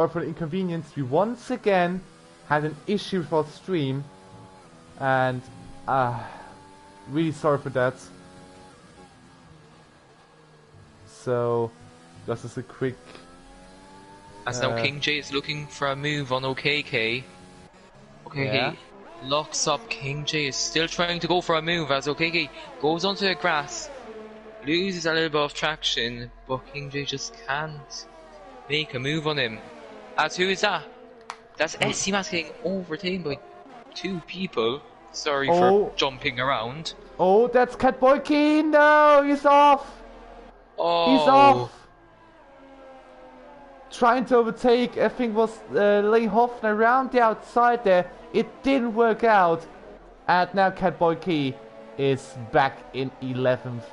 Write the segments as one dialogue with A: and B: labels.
A: Sorry for the inconvenience. We once again had an issue with our stream, and really sorry for that. So, just as a quick.
B: As now King J is looking for a move on OKK. OKK locks up. King J is still trying to go for a move as OKK goes onto the grass, loses a little bit of traction, but King J just can't make a move on him. As who is that? That's SC Max getting overtaken by two people. Sorry for jumping around.
A: Oh, that's Catboy Keen! No, he's off!
B: Oh.
A: He's off! Trying to overtake, I think was Lee Hoffner around the outside there. It didn't work out. And now Catboy Key is back in 11th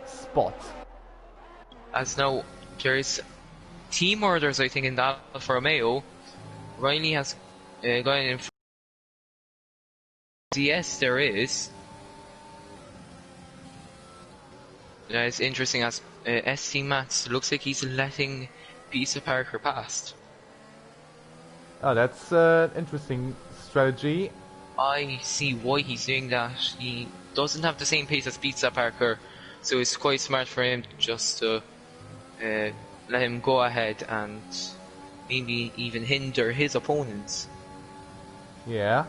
A: spot.
B: As now there's team orders, I think, in that for Romeo. Riley has gone in. Yes, there is. It's interesting as SC Mats looks like he's letting Pisa Parker past.
A: Oh, that's an interesting strategy.
B: I see why he's doing that. He doesn't have the same pace as Pizza Parker, so it's quite smart for him just to let him go ahead and maybe even hinder his opponents.
A: Yeah.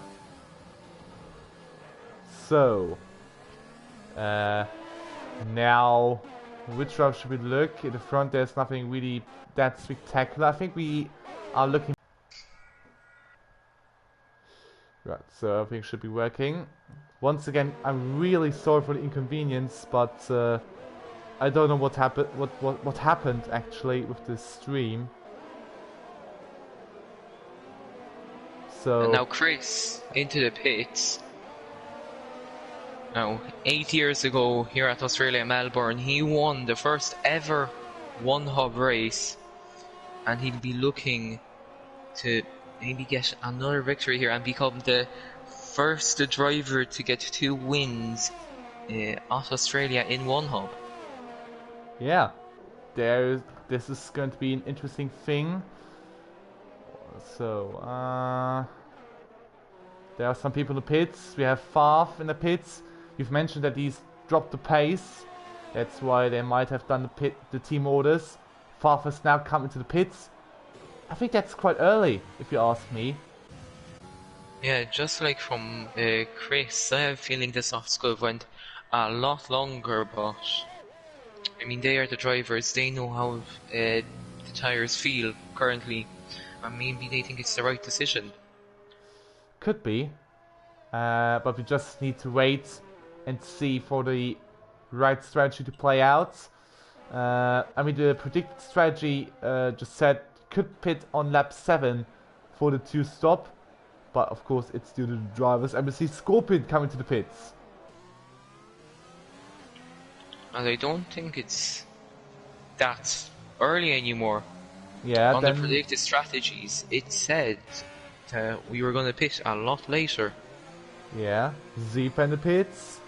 A: So, now, which route should we look? In the front there's nothing really that spectacular. I think we are looking... Right, so everything should be working. Once again, I'm really sorry for the inconvenience, but I don't know what happened. What happened actually with this stream? So
B: and now Chris into the pits. Now, 8 years ago here at Australia Melbourne, he won the first ever one-hub race, and he'll be looking to maybe get another victory here and become the first driver to get 2 wins at Australia in one hub.
A: Yeah, this is going to be an interesting thing. So, there are some people in the pits. We have Favre in the pits. You've mentioned that he's dropped the pace. That's why they might have done the team orders. Favre has now come into the pits. I think that's quite early, if you ask me.
B: Yeah, just like from Chris, I have a feeling this off could have went a lot longer, but I mean, they are the drivers, they know how the tyres feel currently, and maybe they think it's the right decision.
A: Could be, but we just need to wait and see for the right strategy to play out. I mean, the predicted strategy just said could pit on lap 7 for the 2 stop, but of course it's due to the drivers. And we see Scorpion coming to the pits.
B: And I don't think it's that early anymore.
A: Yeah,
B: on the predicted strategies, it said we were going to pit a lot later.
A: Yeah, Zeep in the pits.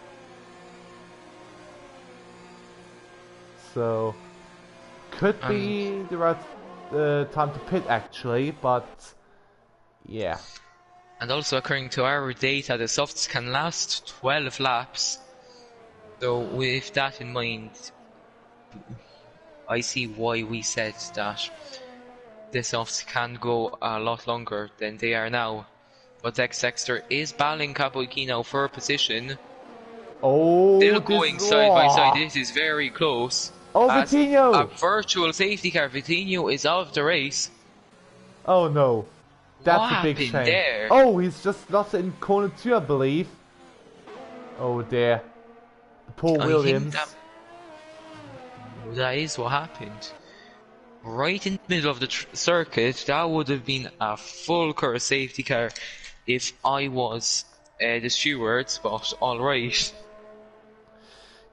A: So, could be the right time to pit actually, but yeah.
B: And also according to our data, the softs can last 12 laps. So with that in mind, I see why we said that the softs can go a lot longer than they are now. But Dex Dexter is battling Kapoiki now for a position.
A: Oh,
B: still going side by side. This is very close.
A: Oh, Vitinho!
B: A virtual safety car. Vitinho is out of the race.
A: Oh no, that's
B: what
A: a big
B: happened
A: shame.
B: There?
A: Oh, he's just lost it in corner 2, I believe. Oh dear, Paul Williams.
B: That is what happened. Right in the middle of the circuit, that would have been a full car safety car if I was the steward, but alright.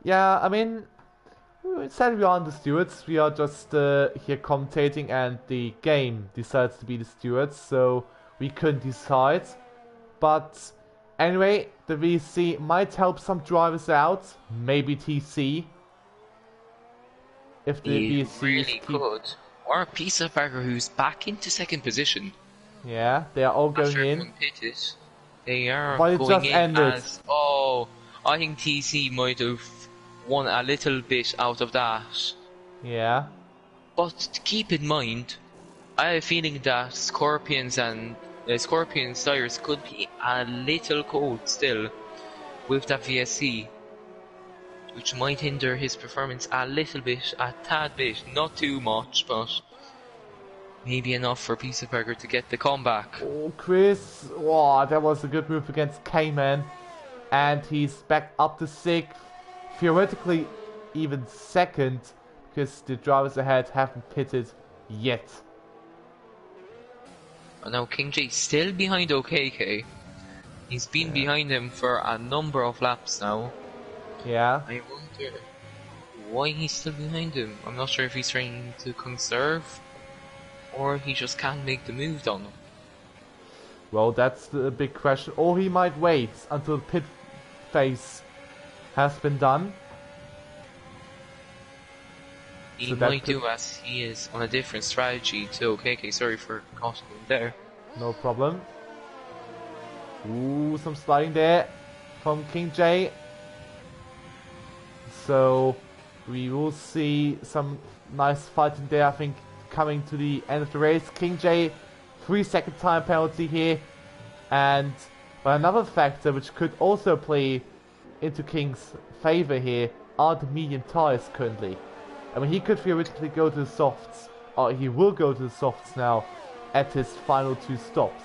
A: Yeah, I mean, instead we aren't the stewards, we are just here commentating, and the game decides to be the stewards, so we couldn't decide. But anyway, the VC might help some drivers out, maybe TC. If the VC
B: really could. Or Pisa Parker, who's back into second position.
A: Yeah, they are all going
B: After
A: in.
B: everyone pitted, they are
A: But it
B: going
A: just
B: in
A: ended.
B: as... Oh, I think TC might have won a little bit out of that.
A: Yeah.
B: But keep in mind, I have a feeling that Scorpions and Scorpions tires could be a little cold still with that VSC, which might hinder his performance a little bit, a tad bit, not too much, but maybe enough for Pisa Parker to get the comeback.
A: Oh, Chris. Wow, that was a good move against Cayman. And he's back up to 6th. Theoretically, even 2nd, because the drivers ahead haven't pitted yet.
B: And now King J still behind OKK. He's been behind him for a number of laps now.
A: Yeah.
B: I wonder why he's still behind him. I'm not sure if he's trying to conserve, or he just can't make the move down.
A: Well, that's the big question. Or he might wait until the pit phase has been done.
B: He
A: So
B: might do as he is on a different strategy to OKK. Sorry for cutting him there.
A: No problem. Ooh, some sliding there from King J. So we will see some nice fighting there, I think, coming to the end of the race. King J, 3-second time penalty here. And but another factor which could also play into King's favor here are the medium tires currently. I mean, he could theoretically go to the softs, or he will go to the softs now at his final 2 stops.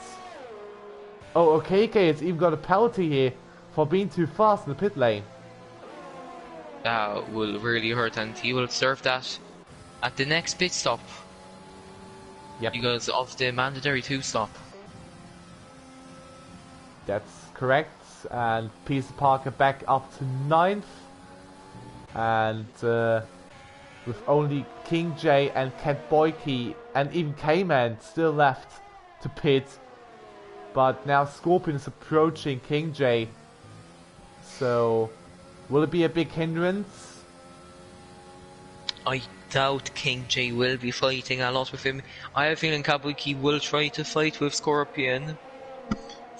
A: Oh, OKK has even got a penalty here for being too fast in the pit lane.
B: That will really hurt, and he will serve that at the next pit stop.
A: Yep.
B: Because of the mandatory 2 stop.
A: That's correct. And Peter Parker back up to 9th. And with only King J and Cat Boyke and even K-Man still left to pit. But now Scorpion is approaching King J. So will it be a big hindrance?
B: I doubt King J will be fighting a lot with him. I have a feeling Kabuki will try to fight with Scorpion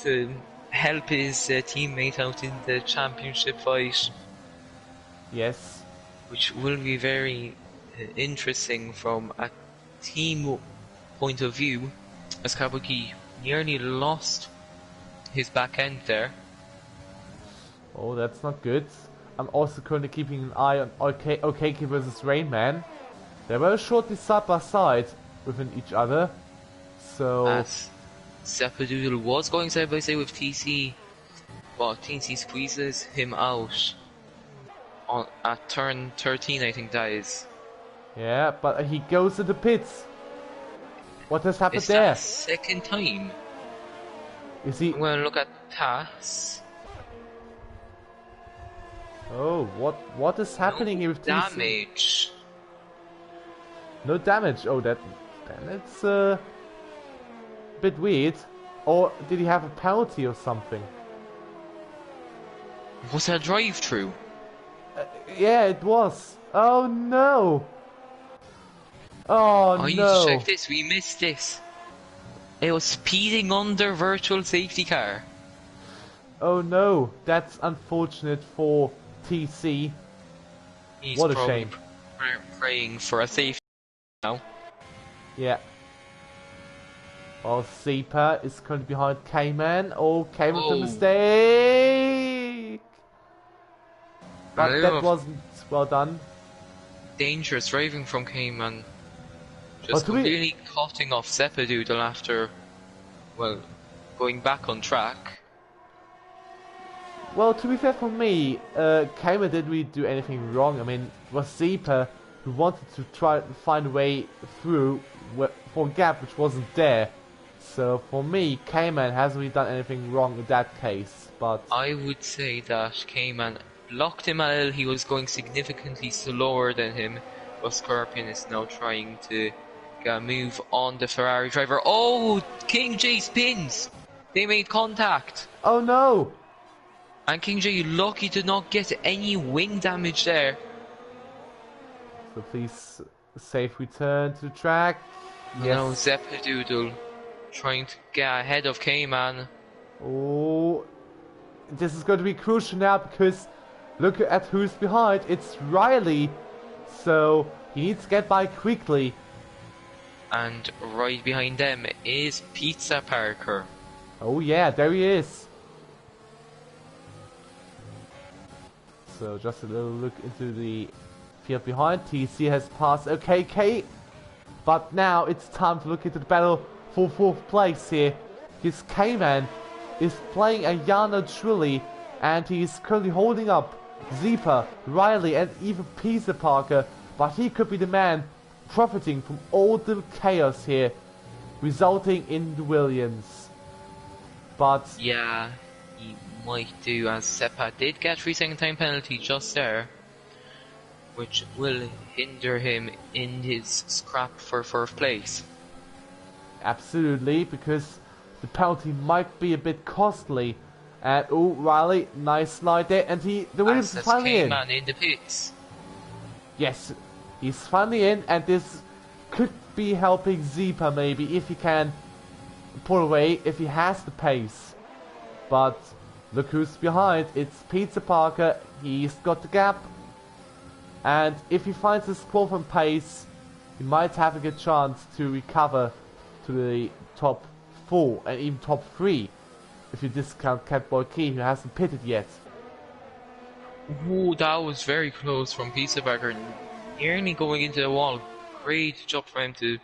B: to help his teammate out in the championship fight.
A: Yes.
B: Which will be very interesting from a team point of view, as Kabuki nearly lost his back end there.
A: Oh, that's not good. I'm also currently keeping an eye on OKK versus Rainman. They're very shortly side by side within each other. So
B: As Zappadoodle was going side by side with TC, but TC squeezes him out at turn 13, I think that is.
A: yeah, but he goes to the pits. What has happened
B: Is
A: there?
B: that second time?
A: Is he?
B: I'm gonna look at TAS.
A: Oh, what is happening here with TC?
B: Damage.
A: No damage. Oh, then it's a bit weird. Or did he have a penalty or something?
B: Was that a drive-through?
A: Yeah, it was. Oh no! Oh
B: I need to
A: no!
B: check this, we missed this. It was speeding under virtual safety car.
A: Oh no! That's unfortunate for TC.
B: He's
A: What a
B: probably
A: shame.
B: praying for a safety now.
A: Yeah. Well, Seeper is currently behind K-Man. Oh, K-Man with a
B: Oh.
A: mistake! But
B: A
A: that
B: little
A: wasn't well done.
B: dangerous driving from Cayman.
A: Oh,
B: Just
A: do we-
B: completely cutting off Seppadoodle after, well, going back on track.
A: Well, to be fair for me, K-Man didn't really do anything wrong. I mean, it was Seeper who wanted to try to find a way through for a gap which wasn't there. So for me, K-Man hasn't really done anything wrong in that case. But
B: I would say that Cayman blocked him a little, he was going significantly slower than him, but Scorpion is now trying to get a move on the Ferrari driver. Oh, King J spins! They made contact!
A: oh no!
B: And King J lucky to not get any wing damage there.
A: So please Safe return to the track.
B: Now
A: Yes.
B: Zeppedoodle trying to get ahead of Cayman.
A: Oh, this is going to be crucial now because look at who's behind. It's Riley. So he needs to get by quickly.
B: And right behind them is Pizza Parker.
A: Oh yeah, there he is. So just a little look into the field behind. TC has passed OKK. But now it's time to look into the battle for 4th place here. His K-Man is playing a Yana Trulli, and he's currently holding up Zeepa, Riley and even Pizza Parker. But he could be the man profiting from all the chaos here, resulting in the Williams. But
B: yeah, he might do, as Seppa did get 3-second time penalty just there, which will hinder him in his scrap for 4th place.
A: Absolutely, because the penalty might be a bit costly. And oh, Riley, nice slide there, and the Williams is finally in.
B: Man in the pits.
A: Yes, he's finally in, and this could be helping Zeepa maybe if he can pull away, if he has the pace. But look who's behind, it's Pizza Parker, he's got the gap. And if he finds his qualifying pace, he might have a good chance to recover to the top 4 and even top 3 if you discount Catboy Key, who hasn't pitted yet.
B: Ooh, that was very close from Pizza Parker, nearly going into the wall. Great job for him to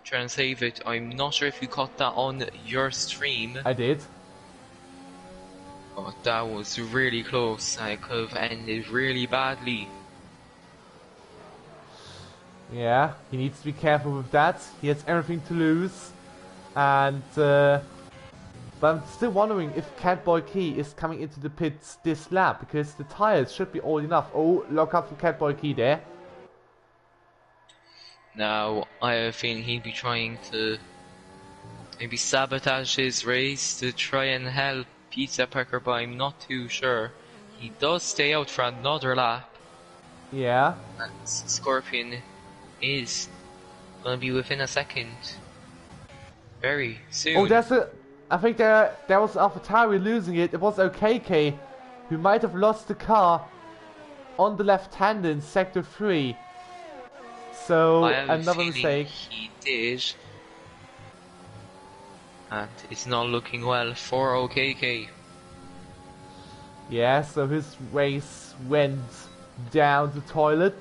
B: try and save it. I'm not sure if you caught that on your stream.
A: I did.
B: But that was really close. I could have ended really badly.
A: Yeah, he needs to be careful with that. He has everything to lose. And, but I'm still wondering if Catboy Key is coming into the pits this lap, because the tires should be old enough. Oh, lock up for Catboy Key there.
B: Now, I have a feeling he'd be trying to maybe sabotage his race to try and help Pizza Parker, but I'm not too sure. He does stay out for another lap.
A: Yeah.
B: And Scorpion is going to be within a second. Very soon.
A: Oh, I think there was AlphaTauri losing it. It was OKK who might have lost the car on the left-hander in sector 3. So another mistake.
B: He did. And it's not looking well for OKK.
A: Yeah, so his race went down the toilet.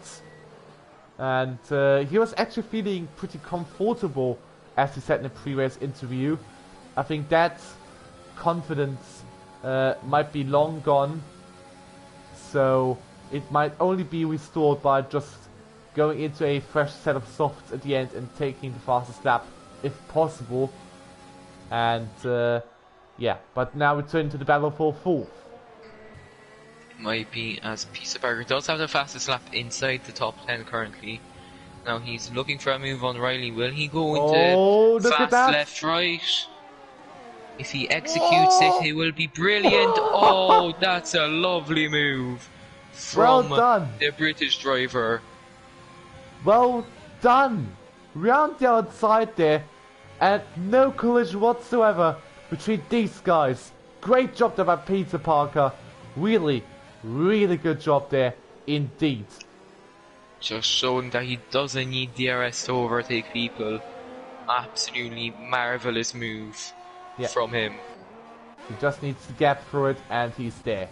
A: And he was actually feeling pretty comfortable, as he said in a pre-race interview. I think that confidence might be long gone. So it might only be restored by just going into a fresh set of softs at the end and taking the fastest lap, if possible. And yeah, but now we turn to the battle for 4th.
B: Might be, as Pizza Parker does have the fastest lap inside the top 10 currently. Now he's looking for a move on Riley. Will he go into fast left right? If he executes it, it will be brilliant. Oh, that's a lovely move from the British driver.
A: Well done! Round the outside there, and no collision whatsoever between these guys. Great job there by Pizza Parker. Really, really good job there indeed.
B: Just showing that he doesn't need DRS to overtake people. Absolutely marvellous move from him.
A: He just needs to gap through it and he's there.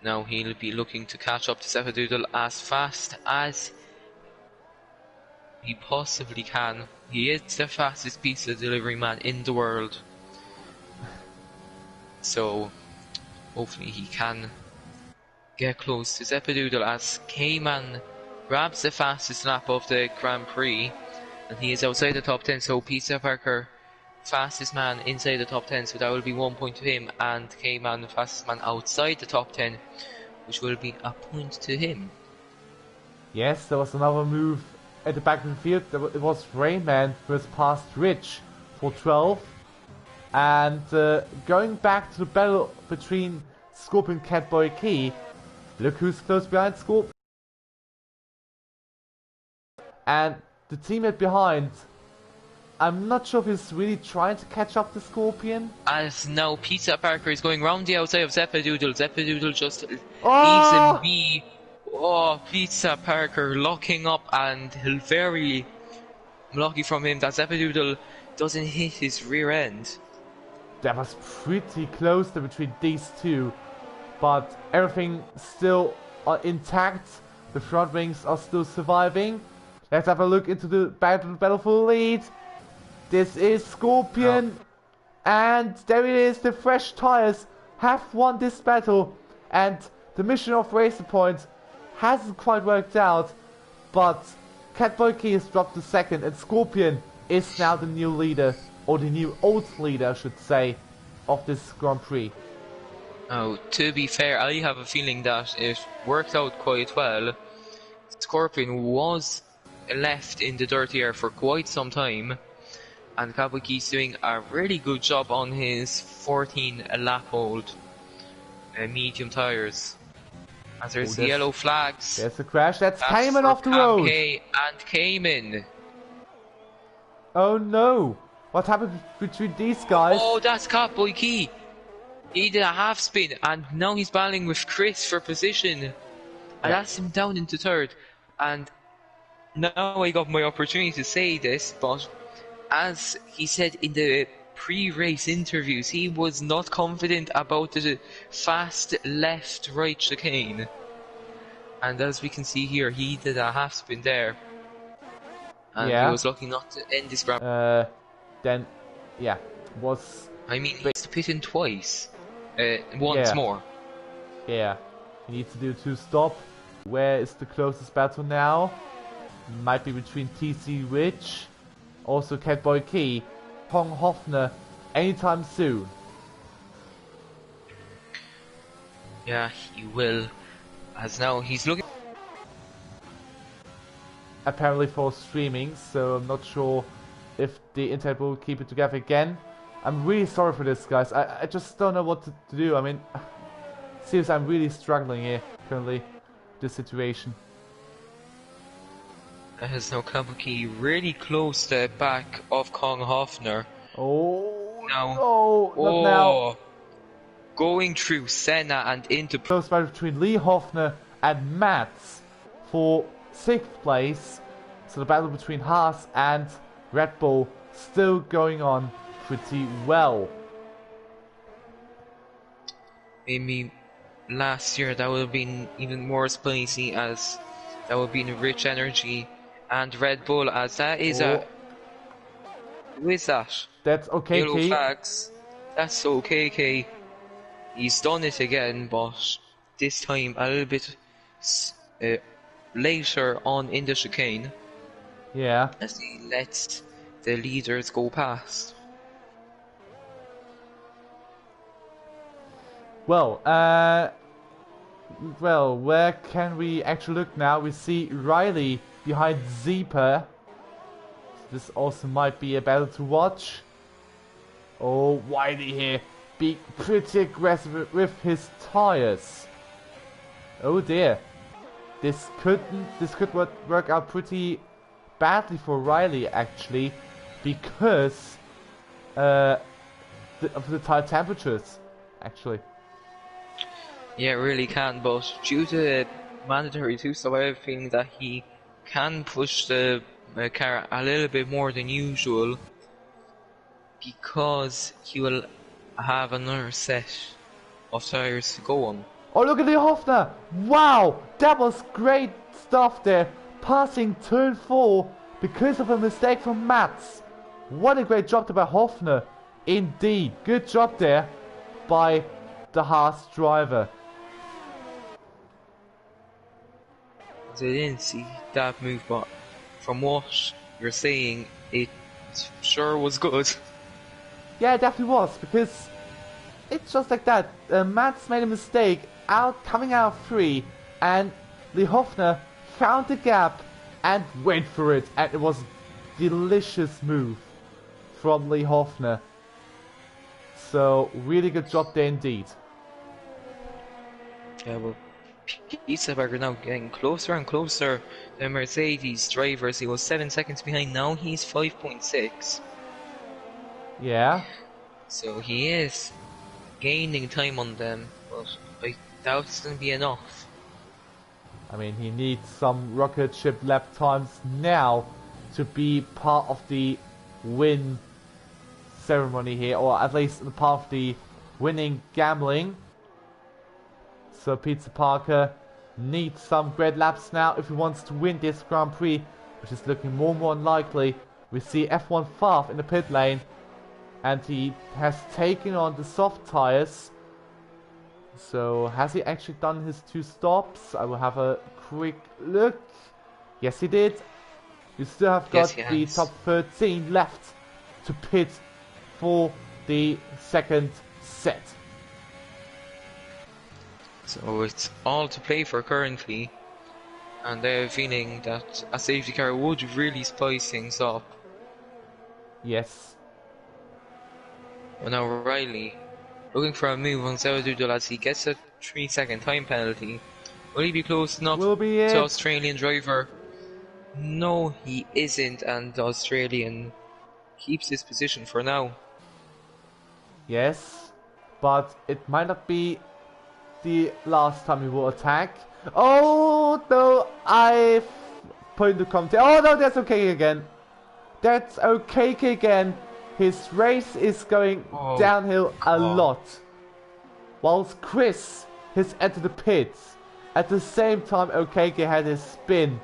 B: Now he'll be looking to catch up to Zeppedoodle as fast as he possibly can. He is the fastest pizza delivery man in the world. So hopefully he can get close to Zeppedoodle as Cayman grabs the fastest lap of the Grand Prix, and he is outside the top 10. So Pizza Parker, fastest man inside the top 10, so that will be 1 point to him, and Cayman, fastest man outside the top 10, which will be a point to him.
A: Yes, there was another move at the back of the field. It was Rayman who was past Rich for 12. And going back to the battle between Scorpion and Catboy Key, look who's close behind Scorpion. And the teammate behind, I'm not sure if he's really trying to catch up to Scorpion.
B: As now Pizza Parker is going round the outside of Zeppadoodle. Zeppadoodle just leaves him be. Oh, Pizza Parker locking up, and very lucky from him that Zeppadoodle doesn't hit his rear end.
A: That was pretty close there between these two, but everything still intact. The front wings are still surviving. Let's have a look into the battle for the lead. This is Scorpion, and there it is. The fresh tires have won this battle, and the mission of Racer Point hasn't quite worked out, but Catboy Key has dropped to second, and Scorpion is now the new leader, or the new old leader, I should say, of this Grand Prix.
B: Oh, to be fair, I have a feeling that it worked out quite well. Scorpion was left in the dirty air for quite some time, and Catboy Key's doing a really good job on his 14 lap old medium tires. As there's the yellow flags.
A: There's a crash. That's Cayman off the road.
B: And Cayman.
A: Oh no! What happened between these guys?
B: Oh, that's Catboy Key. He did a half spin, and now he's battling with Chris for position. And that's him down into third. And now I got my opportunity to say this, but as he said in the pre-race interviews, he was not confident about the fast left-right chicane. And as we can see here, he did a half spin there. And he was lucky not to end this grab.
A: I
B: mean, he needs to pit in twice. Once more.
A: Yeah. He needs to do 2-stop. Where is the closest battle now? Might be between TC Rich, also Catboy Key, Hong Hofner, anytime soon.
B: Yeah, he will. As now he's looking
A: apparently for streaming, so I'm not sure if the internet will keep it together again. I'm really sorry for this, guys. I just don't know what to do. I mean, seriously, I'm really struggling here currently, this situation.
B: As now Kabuki really close to the back of Kong Hofner.
A: Oh
B: now.
A: No, not now.
B: Going through Senna and into
A: close battle between Lee Hofner and Mats for 6th place. So the battle between Haas and Red Bull still going on pretty well.
B: Maybe last year that would have been even more spicy, as that would have been Rich Energy and Red Bull, as that is who is that?
A: That's okay.
B: Yellow flags. That's okay. He's done it again, but this time a little bit later on in the chicane.
A: Yeah.
B: As he lets the leaders go past.
A: Well, where can we actually look now? We see Riley behind Zeeper. This also might be a battle to watch. Oh, Wiley here being pretty aggressive with his tires. Oh dear. This could work out pretty badly for Riley actually, because of the tire temperatures actually.
B: Yeah, it really can, but due to the mandatory 2-stop, I have a feeling that he can push the car a little bit more than usual, because he will have another set of tires to go on.
A: Oh, look at the Hofner! Wow, that was great stuff there, passing turn 4 because of a mistake from Mats. What a great job by Hofner, indeed. Good job there by the Haas driver.
B: I didn't see that move, but from what you're saying, it sure was good.
A: Yeah, it definitely was, because it's just like that. Mats made a mistake coming out of 3, and Lee Hofner found the gap and went for it, and it was a delicious move from Lee Hofner. So really good job there indeed.
B: Yeah, well, Pizza Burger now getting closer and closer. The Mercedes drivers, he was 7 seconds behind, now he's 5.6.
A: Yeah.
B: So he is gaining time on them, but I doubt it's going to be enough.
A: I mean, he needs some rocket ship lap times now to be part of the win ceremony here, or at least the part of the winning gambling. So Pizza Parker needs some great laps now if he wants to win this Grand Prix, which is looking more and more unlikely. We see F1 Favre in the pit lane, and he has taken on the soft tires. So has he actually done his 2 stops? I will have a quick look. Yes, he did. You still have got the top 13 left to pit for the second set.
B: So it's all to play for currently, and I have a feeling that a safety car would really spice things up.
A: Yes.
B: Well, now Riley, looking for a move on Sourdough as he gets a 3-second time penalty. Will he be close enough to Australian driver? No, he isn't, and the Australian keeps his position for now.
A: Yes, but it might not be the last time he will attack. Oh no, I've put in the commentator. Oh no, that's okay again. That's okay again. His race is going downhill a lot. Whilst Chris has entered the pits. At the same time, Okeke had his spin.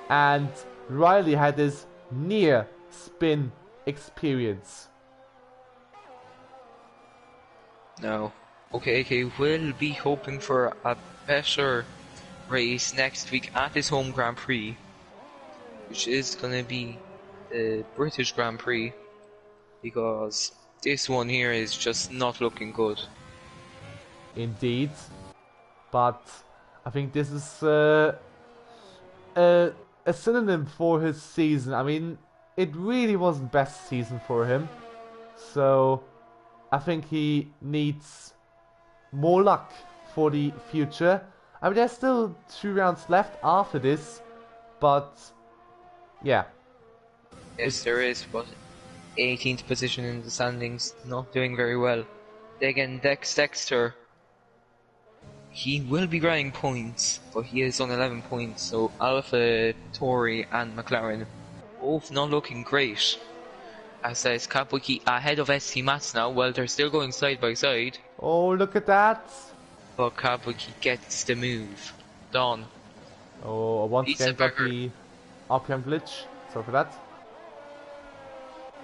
A: And Riley had his near spin experience.
B: No. Okay, will be hoping for a better race next week at his home Grand Prix, which is going to be the British Grand Prix, because this one here is just not looking good.
A: Indeed, but I think this is a synonym for his season. I mean, it really wasn't best season for him, so I think he needs more luck for the future. I mean, there's still 2 rounds left after this, but yeah.
B: Yes, there is, but 18th position in the standings, not doing very well. Again, Dexter, he will be grabbing points, but he is on 11 points, so Alpha, Tauri and McLaren both not looking great. As says Kabuki ahead of ST Mats now, well, they're still going side by side.
A: Oh, look at that!
B: But Kabuki gets the move done.
A: Oh, once again got the RPM glitch, sorry for that.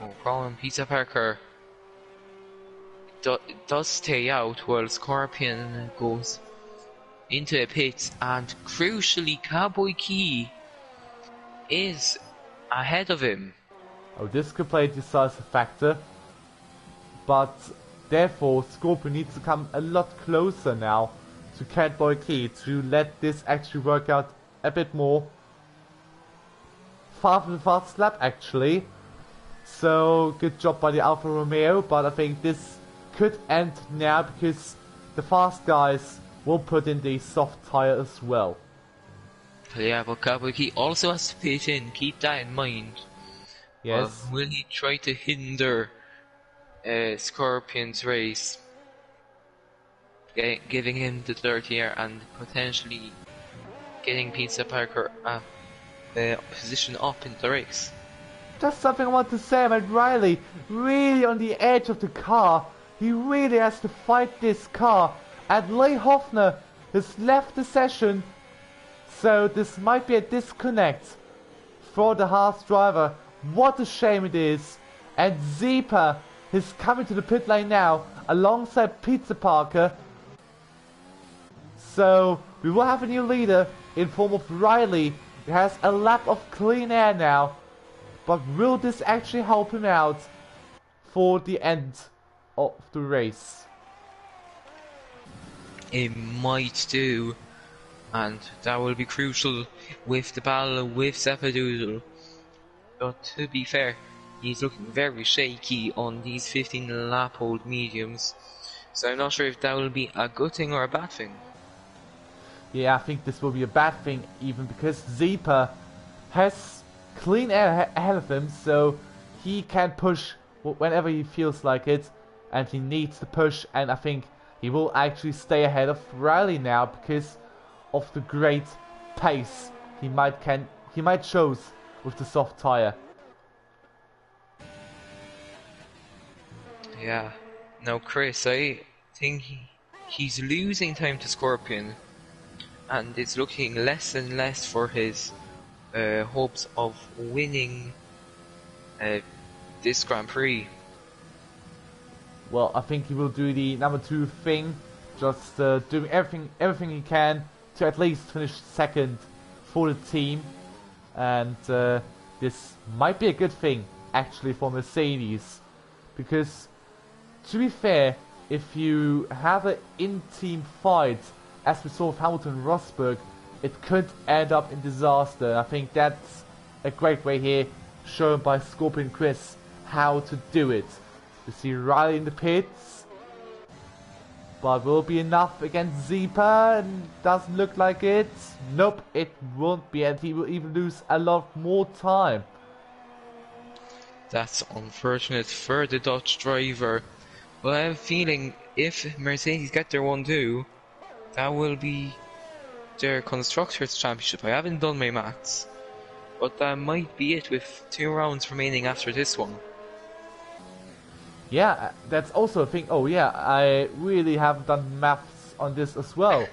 B: Oh, Colin Pizza Parker does stay out while Scorpion goes into a pit, and crucially Cowboy Key is ahead of him.
A: Oh, this could play a decisive factor, but therefore Scorpion needs to come a lot closer now to Catboy Key to let this actually work out a bit more. Far from the fast lap actually, so good job by the Alfa Romeo, but I think this could end now because the fast guys will put in the soft tire as well.
B: Yeah, but Cowboy Key also has to pit in, keep that in mind.
A: Yes.
B: Will he try to hinder Scorpion's race, giving him the dirty air and potentially getting Pizza Parker a position up in the race?
A: Just something I want to say about Riley. Really on the edge of the car. He really has to fight this car. And Leigh Hofner has left the session. So this might be a disconnect for the Haas driver. What a shame it is. And Zeepa is coming to the pit lane now alongside Pizza Parker. So we will have a new leader in form of Riley. He has a lap of clean air now. But will this actually help him out for the end of the race?
B: It might do. And that will be crucial with the battle with Zappadoodle. But to be fair, he's looking very shaky on these 15 lap old mediums. So I'm not sure if that will be a good thing or a bad thing.
A: Yeah, I think this will be a bad thing, even because Zeepa has clean air ahead of him, so he can push whenever he feels like it, and he needs to push, and I think he will actually stay ahead of Riley now because of the great pace he might show with the soft tire.
B: Yeah. Now, Chris, I think he's losing time to Scorpion, and it's looking less and less for his hopes of winning this Grand Prix.
A: Well, I think he will do the number 2 thing, just doing everything he can to at least finish second for the team, and this might be a good thing actually for Mercedes, because to be fair, if you have an in-team fight, as we saw with Hamilton and Rosberg, it could end up in disaster. I think that's a great way here, shown by Scorpion Chris, how to do it. You see Riley in the pits, but will it be enough against Zeepa? Doesn't look like it. Nope, it won't be, and he will even lose a lot more time.
B: That's unfortunate for the Dutch driver. But I have a feeling if Mercedes get their 1-2, that will be their Constructors' Championship. I haven't done my maths, but that might be it with 2 rounds remaining after this one.
A: Yeah, that's also a thing. Oh yeah, I really haven't done maths on this as well.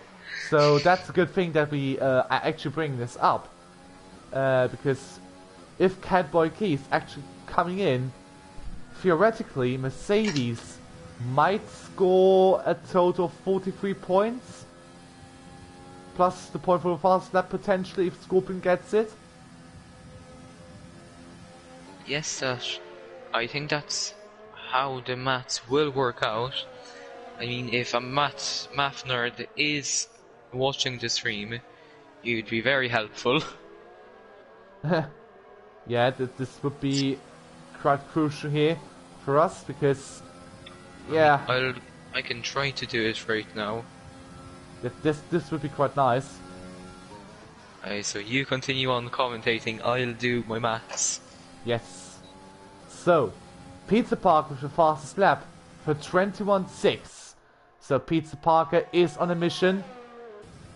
A: So that's a good thing that we actually bring this up. Because if Catboy Key is actually coming in, theoretically Mercedes might score a total of 43 points. Plus the point for the fast lap potentially if Scorpion gets it.
B: Yes, I think that's how the maths will work out. I mean, if a math nerd is watching the stream, you'd be very helpful.
A: Yeah, this would be quite crucial here for us because, yeah,
B: I can try to do it right now.
A: This would be quite nice.
B: So you continue on commentating, I'll do my maths.
A: Yes. So, Pizza Park with the fastest lap for 21.6. So Pizza Parker is on a mission.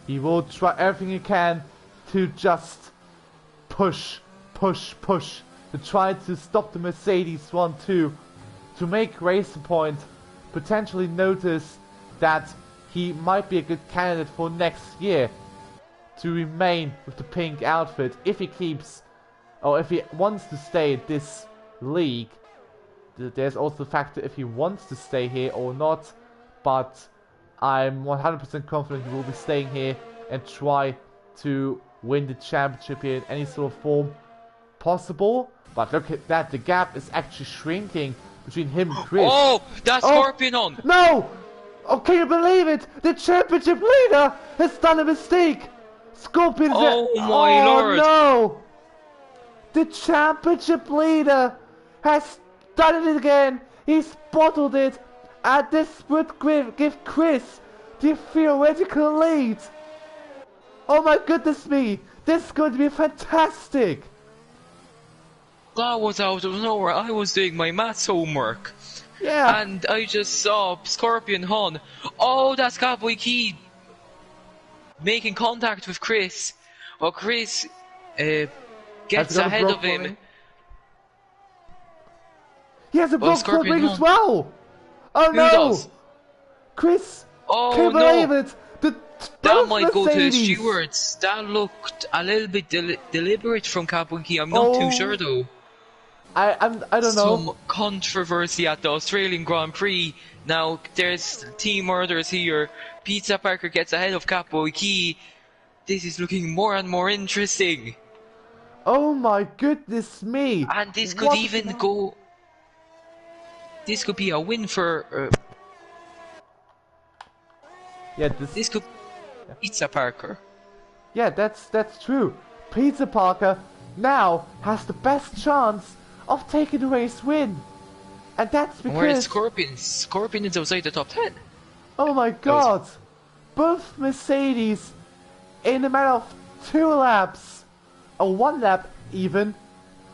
A: He will try everything he can to just push, to try to stop the Mercedes 1-2, to make Racing Point potentially notice that he might be a good candidate for next year to remain with the pink outfit if he keeps, or if he wants to stay in this league. There's also the factor if he wants to stay here or not, but I'm 100% confident he will be staying here and try to win the championship here in any sort of form possible. But look at that, the gap is actually shrinking between him and Chris.
B: Oh, that's Scorpion on!
A: No! Oh, can you believe it? The championship leader has done a mistake! Scorpion's
B: my lord!
A: No! The championship leader has done it again! He's bottled it! And this would give Chris the theoretical lead! Oh my goodness me! This is going to be fantastic!
B: That was out of nowhere. I was doing my maths homework.
A: Yeah!
B: And I just saw Scorpion Hun. Oh, that's Cowboy Key making contact with Chris. Well, Chris gets ahead of him.
A: He has a broke ring as well! Oh
B: Who
A: no!
B: does?
A: Chris!
B: Oh
A: can't believe it!
B: That might go to the stewards. That looked a little bit deliberate from Cowboy Key. I'm not too sure though.
A: I don't know.
B: Some controversy at the Australian Grand Prix. Now there's team murders here. Pizza Parker gets ahead of Catboy Key. This is looking more and more interesting.
A: Oh my goodness me!
B: And this could even go. This could be a win for.
A: Yeah,
B: this could. Pizza Parker.
A: Yeah, that's true. Pizza Parker now has the best chance of taking the race win, and that's because.
B: Whereas Scorpion is outside the top 10.
A: Oh my God! Both Mercedes in a matter of 2 laps, or 1 lap even,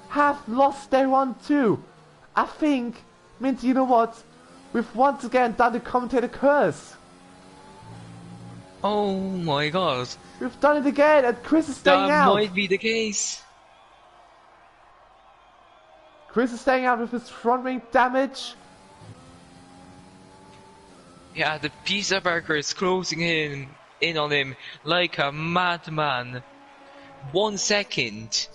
A: have lost their run too. I think, Minty, you know what? We've once again done the commentator curse.
B: Oh my god.
A: We've done it again, and Chris is staying out.
B: That might be the case.
A: Chris is staying out with his front wing damage.
B: Yeah, the pizza barker is closing in on him like a madman. 1 second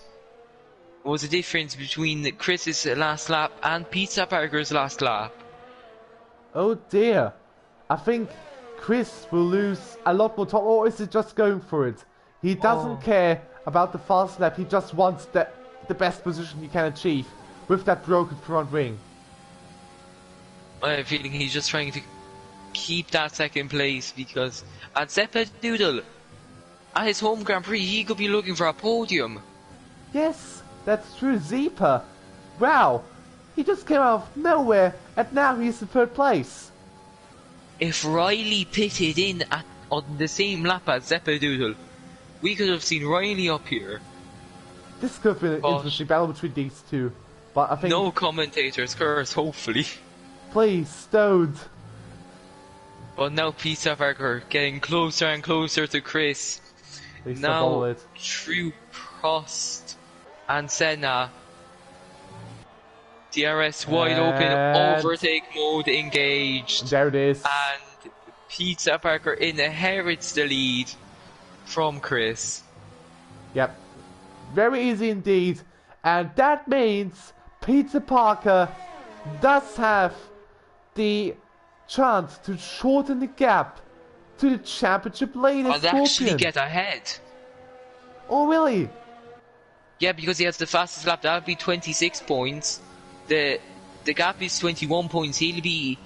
B: was the difference between Chris's last lap and Pizza Barker's last lap.
A: Oh dear. I think Chris will lose a lot more time, or is he just going for it? He doesn't care about the fast lap, he just wants the best position he can achieve with that broken front wing.
B: I have a feeling he's just trying to keep that second place because at Zeppedoodle, at his home Grand Prix, he could be looking for a podium.
A: Yes, that's true, Zeepa. Wow, he just came out of nowhere and now he's in 3rd place.
B: If Riley pitted in on the same lap as Zeppedoodle, we could have seen Riley up here.
A: This could have been an interesting battle between these two, but I think...
B: No commentator's curse, hopefully.
A: Please, don't.
B: But now Pizza Barker getting closer and closer to Chris.
A: Please
B: now through Prost and Senna. DRS wide open, overtake mode engaged.
A: There it is.
B: And Pizza Barker inherits the lead from Chris.
A: Yep. Very easy indeed. And that means Pizza Parker does have the chance to shorten the gap to the championship lead.
B: And actually get ahead.
A: Oh really?
B: Yeah, because he has the fastest lap. That would be 26 points. The gap is 21 points. He'll be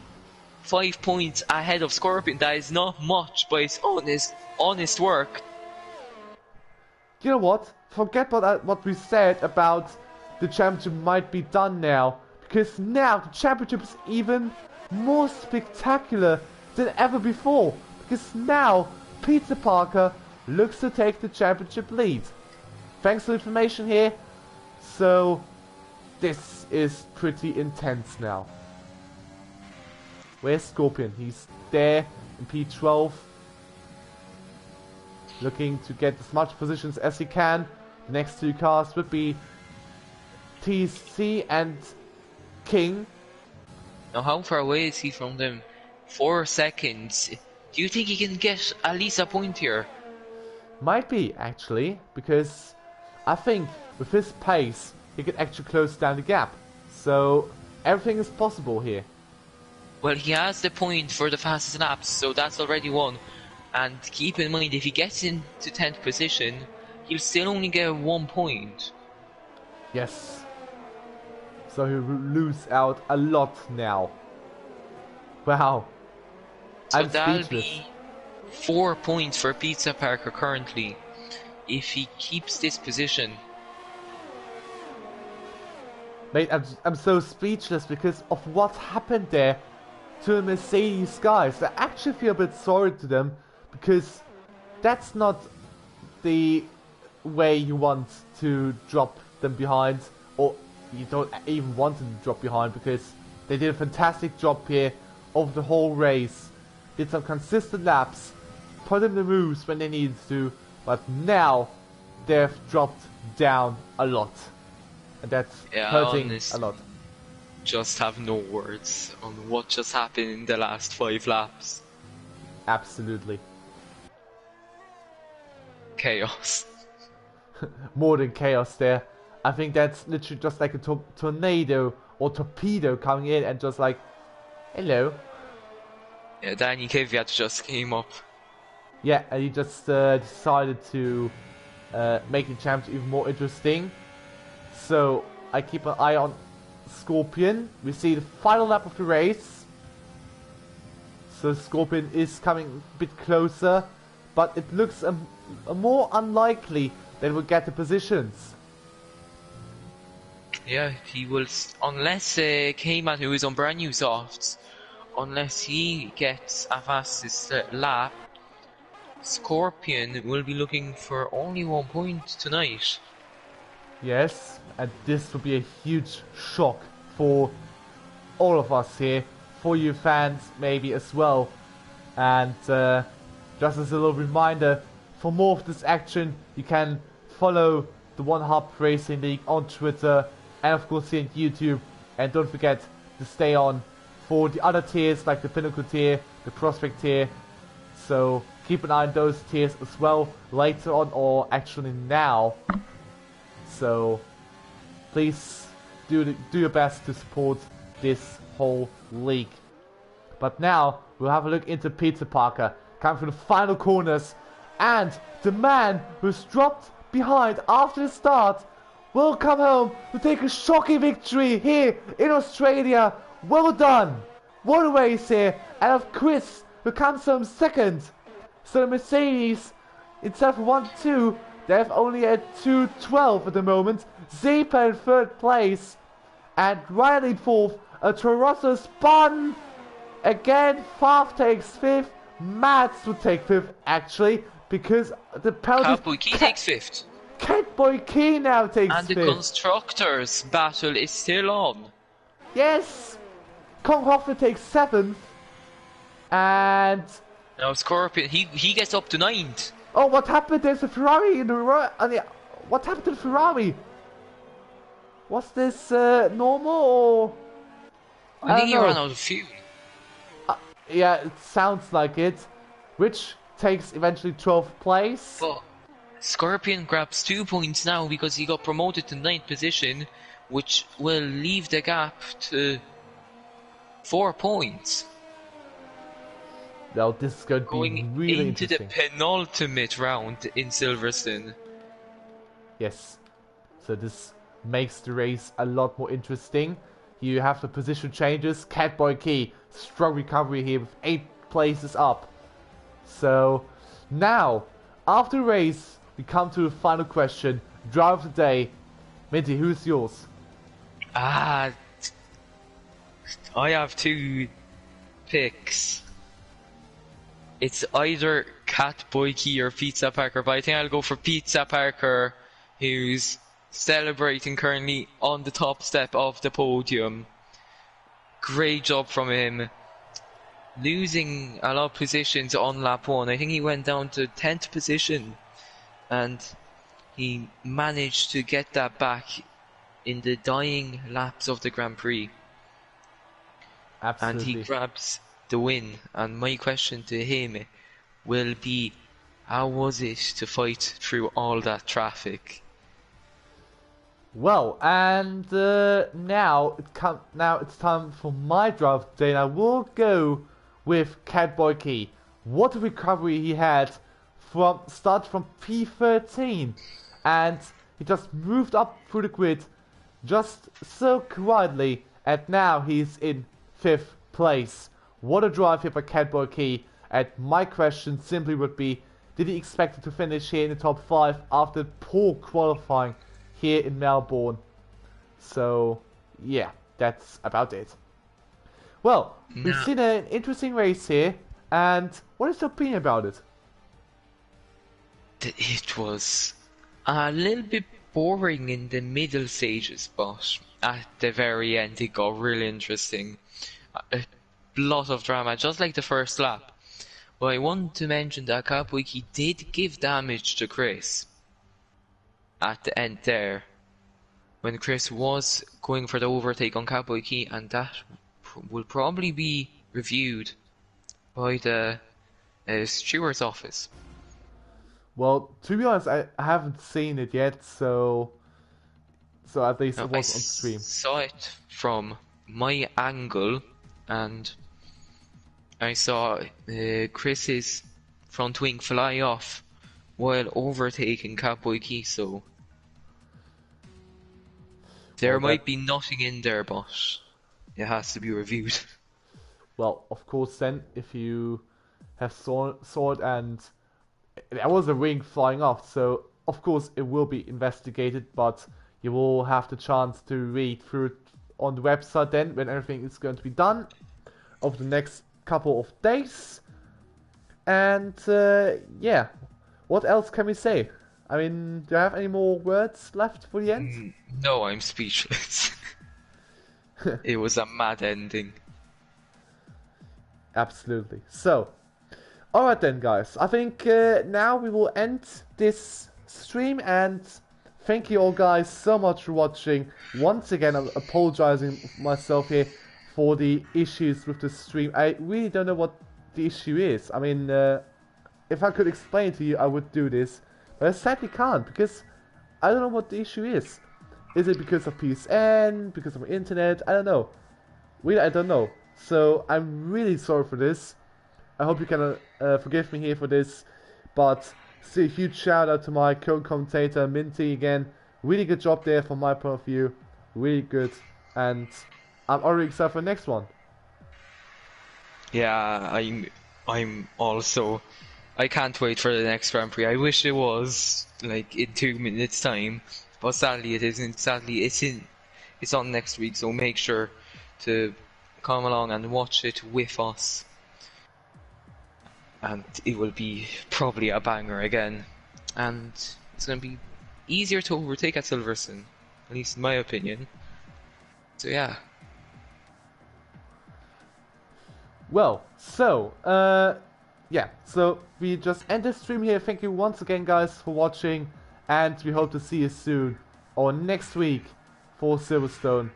B: 5 points ahead of Scorpion. That is not much, but it's honest work.
A: You know what? Forget what we said about the championship might be done now, because now the championship is even more spectacular than ever before, because now Pizza Parker looks to take the championship lead. Thanks for the information here. So this is pretty intense now. Where's Scorpion? He's there in P12, looking to get as much positions as he can. The next 2 cars would be TC and King.
B: Now how far away is he from them? 4 seconds. Do you think he can get at least a point here?
A: Might be, actually, because I think with his pace he could actually close down the gap. So everything is possible here.
B: Well, he has the point for the fastest laps, so that's already one. And keep in mind, if he gets into 10th position, he'll still only get 1 point.
A: Yes. So he'll lose out a lot now. Wow.
B: So
A: I'm
B: that'll
A: speechless.
B: be 4 points for Pizza Parker currently, if he keeps this position.
A: Mate, I'm so speechless because of what happened there to the Mercedes guys. I actually feel a bit sorry to them, because that's not the way you want to drop them behind, or you don't even want them to drop behind, because they did a fantastic job here over the whole race. Did some consistent laps, put in the moves when they needed to, but now they've dropped down a lot. And that's hurting a lot.
B: Just have no words on what just happened in the last 5 laps.
A: Absolutely.
B: Chaos.
A: More than chaos there. I think that's literally just like a tornado or torpedo coming in and just like, hello.
B: Yeah, Danny Kvyat just came up.
A: Yeah, and he just decided to make the championship even more interesting. So I keep an eye on Scorpion. We see the final lap of the race. So Scorpion is coming a bit closer, but it looks more unlikely that we'll get the positions.
B: Yeah, he will, unless K-Man, who is on brand new softs, unless he gets a fastest lap, Scorpion will be looking for only 1 point tonight.
A: Yes, and this will be a huge shock for all of us here, for you fans maybe as well. And just as a little reminder, for more of this action, you can follow the One Hub Racing League on Twitter and of course here on YouTube. And don't forget to stay on for the other tiers like the Pinnacle tier, the Prospect tier. So keep an eye on those tiers as well later on, or actually now. So please do your best to support this whole league. But now we'll have a look into Peter Parker coming through the final corners, and the man who's dropped behind after the start will come home to take a shocking victory here in Australia. Well done! What a race here, and of Chris who comes home second. So the Mercedes, instead of 1-2, they have only a 2-12 at the moment. Zepa in third place, and Riley fourth. A Toronto spun. Again, Favre takes fifth. Mats would take fifth actually, because the penalty.
B: Catboy Key takes fifth.
A: Catboy Key now takes fifth.
B: And the constructors battle is still on.
A: Yes, Kong Hoffman takes seventh, and
B: now Scorpion he gets up to ninth.
A: Oh, what happened? There's a Ferrari in the right. What happened to the Ferrari? Was this normal or?
B: I think he ran out of fuel.
A: Yeah, it sounds like it. Which takes eventually 12th place.
B: But Scorpion grabs 2 points now because he got promoted to 9th position, which will leave the gap to 4 points.
A: Now this is going to be really
B: into
A: interesting.
B: the penultimate round in Silverstone.
A: Yes, so this makes the race a lot more interesting. You have the position changes. Catboy Key, strong recovery here with 8 places up. So now, after the race, we come to the final question. Driver of the day. Minty, who's yours?
B: I have 2 picks. It's either Catboy Key or Pizza Parker, but I think I'll go for Pizza Parker, who's celebrating currently on the top step of the podium. Great job from him. Losing a lot of positions on lap 1. I think he went down to 10th position, and he managed to get that back in the dying laps of the Grand Prix.
A: Absolutely.
B: And he grabs the win. And my question to him will be, how was it to fight through all that traffic?
A: Well, and now it's time for my draft day, and I will go with Catboy Key. What a recovery he had from P13, and he just moved up through the grid just so quietly, and now he's in 5th place. What a drive here by Catboy Key, and my question simply would be, did he expect to finish here in the top 5 after poor qualifying here in Melbourne? So yeah, that's about it. Well, we've seen an interesting race here, and what is your opinion about it?
B: It was a little bit boring in the middle stages, but at the very end it got really interesting. A lot of drama, just like the first lap. But I want to mention that Catboy did give damage to Chris at the end there, when Chris was going for the overtake on Catboy, and that will probably be reviewed by the steward's office.
A: Well, to be honest, I haven't seen it yet, so at least it was on stream.
B: I saw it from my angle, and I saw Chris's front wing fly off while overtaking Catboy, so there might be nothing in there, but it has to be reviewed.
A: Well, of course then, if you have saw it and there was a wing flying off, so of course it will be investigated, but you will have the chance to read through it on the website then, when everything is going to be done over the next couple of days. And yeah, what else can we say? I mean, do you have any more words left for the end?
B: No, I'm speechless. It was a mad ending.
A: Absolutely. So, alright then, guys. I think now we will end this stream, and thank you all guys so much for watching. Once again, I'm apologizing myself here for the issues with the stream. I really don't know what the issue is. I mean, if I could explain to you, I would do this. But I sadly can't, because I don't know what the issue is. Is it because of PSN? Because of internet? I don't know. Really, I don't know. So, I'm really sorry for this. I hope you can forgive me here for this. But, still a huge shout out to my co-commentator, Minty, again. Really good job there from my point of view. Really good. And I'm already excited for the next one.
B: Yeah, I'm also. I can't wait for the next Grand Prix. I wish it was like in 2 minutes time, but sadly it isn't. Sadly it's on next week. So make sure to come along and watch it with us, and it will be probably a banger again. And it's gonna be easier to overtake at Silverstone, at least in my opinion. So yeah.
A: Well, so, yeah, so we just end the stream here. Thank you once again, guys, for watching, and we hope to see you soon, or next week, for Silverstone.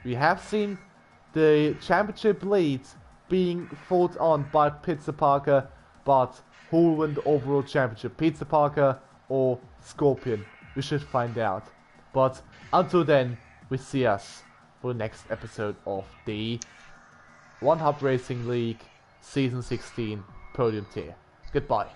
A: We have seen the championship lead being fought on by Pizza Parker, but who will win the overall championship, Pizza Parker or Scorpion? We should find out. But until then, we see us for the next episode of the One Hub Racing League Season 16 Podium tier. Goodbye.